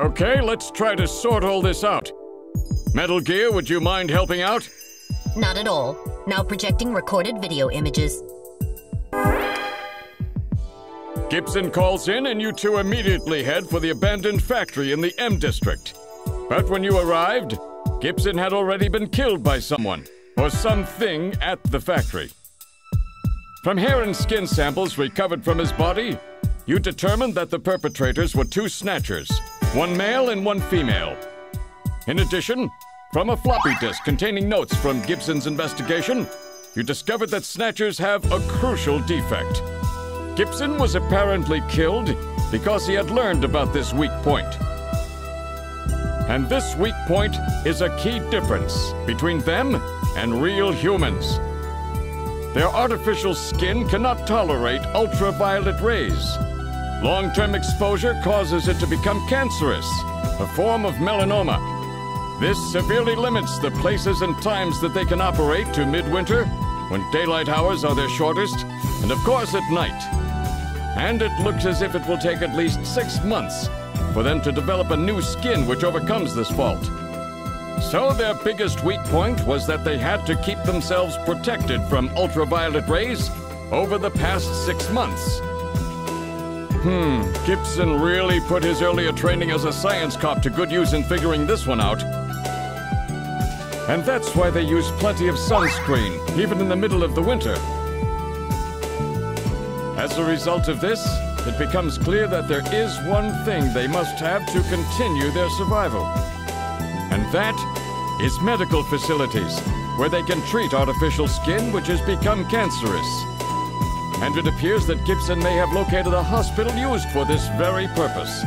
Okay, let's try to sort all this out. Metal Gear, would you mind helping out? Not at all. Now projecting recorded video images. Gibson calls in and you two immediately head for the abandoned factory in the M District. But when you arrived, Gibson had already been killed by someone or something at the factory. From hair and skin samples recovered from his body, you determined that the perpetrators were two Snatchers, one male and one female. In addition, from a floppy disk containing notes from Gibson's investigation, you discovered that Snatchers have a crucial defect. Gibson was apparently killed because he had learned about this weak point. And this weak point is a key difference between them and real humans. Their artificial skin cannot tolerate ultraviolet rays. Long-term exposure causes it to become cancerous, a form of melanoma. This severely limits the places and times that they can operate to midwinter, when daylight hours are their shortest, and of course at night. And it looks as if it will take at least 6 months for them to develop a new skin which overcomes this fault. So their biggest weak point was that they had to keep themselves protected from ultraviolet rays over the past 6 months. Gibson really put his earlier training as a science cop to good use in figuring this one out. And that's why they use plenty of sunscreen, even in the middle of the winter. As a result of this, it becomes clear that there is one thing they must have to continue their survival. And that is medical facilities, where they can treat artificial skin which has become cancerous. And it appears that Gibson may have located a hospital used for this very purpose.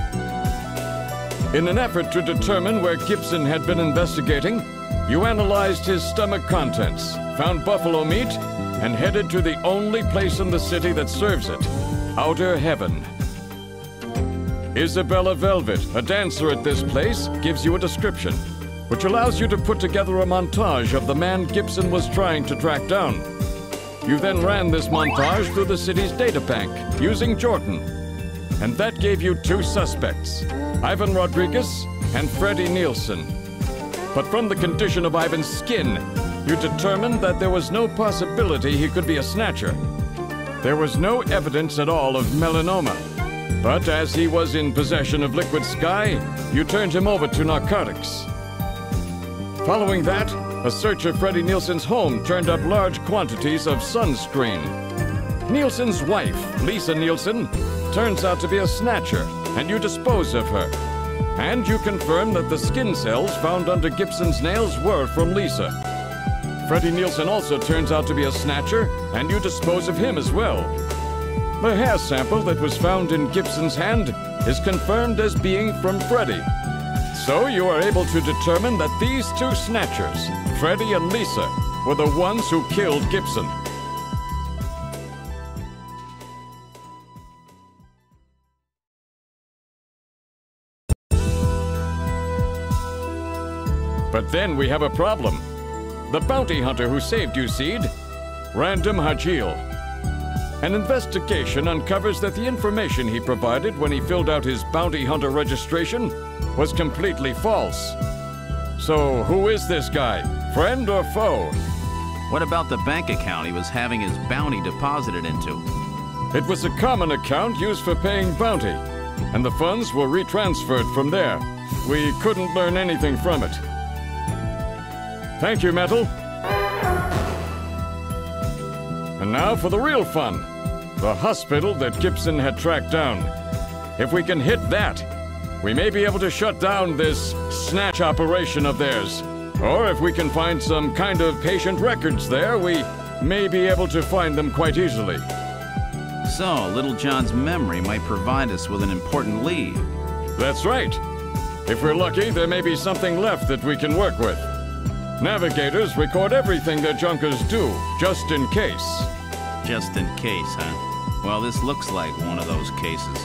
In an effort to determine where Gibson had been investigating, you analyzed his stomach contents, found buffalo meat, and headed to the only place in the city that serves it, Outer Heaven. Isabella Velvet, a dancer at this place, gives you a description, which allows you to put together a montage of the man Gibson was trying to track down. You then ran this montage through the city's data bank, using Jordan. And that gave you two suspects, Ivan Rodriguez and Freddie Nielsen. But from the condition of Ivan's skin, you determined that there was no possibility he could be a Snatcher. There was no evidence at all of melanoma. But as he was in possession of liquid sky, you turned him over to narcotics. Following that, a search of Freddie Nielsen's home turned up large quantities of sunscreen. Nielsen's wife, Lisa Nielsen, turns out to be a Snatcher, and you dispose of her. And you confirm that the skin cells found under Gibson's nails were from Lisa. Freddie Nielsen also turns out to be a Snatcher, and you dispose of him as well. The hair sample that was found in Gibson's hand is confirmed as being from Freddie. So you are able to determine that these two Snatchers, Freddie and Lisa, were the ones who killed Gibson. But then we have a problem. The bounty hunter who saved you, Seed, Random Hajil. An investigation uncovers that the information he provided when he filled out his bounty hunter registration was completely false. So who is this guy? Friend or foe? What about the bank account he was having his bounty deposited into? It was a common account used for paying bounty, and the funds were retransferred from there. We couldn't learn anything from it. Thank you, Metal. And now for the real fun. The hospital that Gibson had tracked down. If we can hit that, we may be able to shut down this snatch operation of theirs. Or if we can find some kind of patient records there, we may be able to find them quite easily. So, Little John's memory might provide us with an important lead. That's right. If we're lucky, there may be something left that we can work with. Navigators record everything their junkers do, just in case. Just in case, huh? Well, this looks like one of those cases.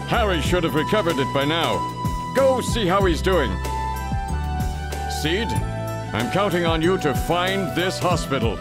Harry should have recovered it by now. Go see how he's doing. Seed, I'm counting on you to find this hospital.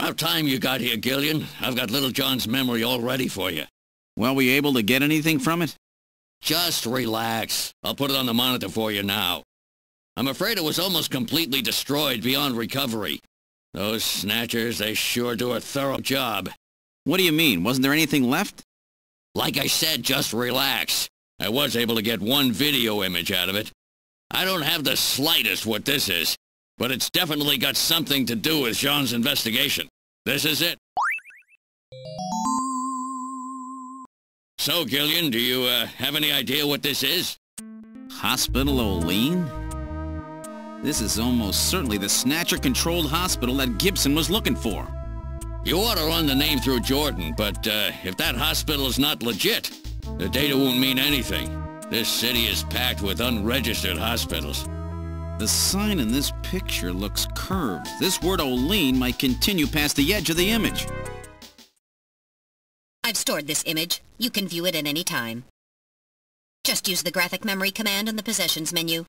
About time you got here, Gillian. I've got Little John's memory all ready for you. Well, were you able to get anything from it? Just relax. I'll put it on the monitor for you now. I'm afraid it was almost completely destroyed beyond recovery. Those Snatchers, they sure do a thorough job. What do you mean? Wasn't there anything left? Like I said, just relax. I was able to get one video image out of it. I don't have the slightest what this is, but it's definitely got something to do with Jean's investigation. This is it. So, Gillian, do you have any idea what this is? Hospital O'Lean? This is almost certainly the Snatcher-controlled hospital that Gibson was looking for. You ought to run the name through Jordan, but if that hospital is not legit, the data won't mean anything. This city is packed with unregistered hospitals. The sign in this picture looks curved. This word O'Lean might continue past the edge of the image. I've stored this image. You can view it at any time. Just use the graphic memory command on the Possessions menu.